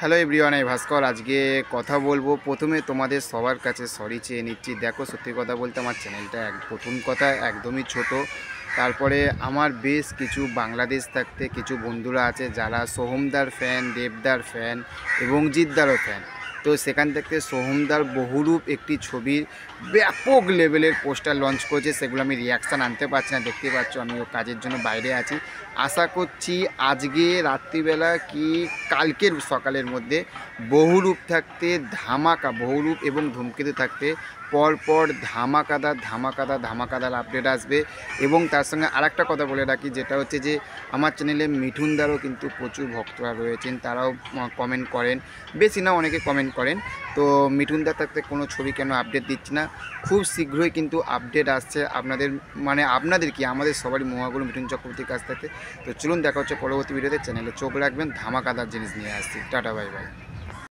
Hello everyone, আমি ভাস্কর। আজকে কথা বলবো, প্রথমে তোমাদের সবার কাছে সরি চেয়ে নিচ্ছি। দেখো, সত্যি কথা বলতে আমার চ্যানেলটা প্রথম কথা একদমই ছোট। তারপরে আমার বেশ কিছু বাংলাদেশ থাকতে কিছু বন্ধুরা আছে যারা সোহমদার ফ্যান, দেবদার ফ্যান এবং জিদ্দারও ফ্যান। তো সেখান থেকে সোহমদার বহুরূপ একটি ছবির ব্যাপক লেভেলের পোস্টার লঞ্চ করেছে, সেগুলো আমি রিয়াকশান আনতে পারছি না। দেখতে পাচ্ছ আমি কাজের জন্য বাইরে আছি। আশা করছি আজকে রাত্রিবেলা কি কালকের সকালের মধ্যে বহুরূপ থাকতে ধামাকা, বহুরূপ এবং ধূমকেতু থাকতে পরপর ধামাকাদার আপডেট আসবে। এবং তার সঙ্গে আরেকটা কথা বলে রাখি, যেটা হচ্ছে যে আমার চ্যানেলে মিঠুনদারও কিন্তু প্রচুর ভক্তরা রয়েছেন, তারাও কমেন্ট করেন, বেশি না অনেকে কমেন্ট করেন। তো মিঠুনদার থাকতে কোনো ছবি কেন আপডেট দিচ্ছি না, খুব শীঘ্রই কিন্তু আপডেট আসছে আপনাদের, মানে আপনাদের কি আমাদের সবারই মহাগুরু মিঠুন চক্রবর্তীর কাছ থেকে। তো চলুন দেখা হচ্ছে পরবর্তী ভিডিওতে। চ্যানেলে চোখ রাখবেন, ধামাকাদার জিনিস নিয়ে আসছি। Tata, bye bye.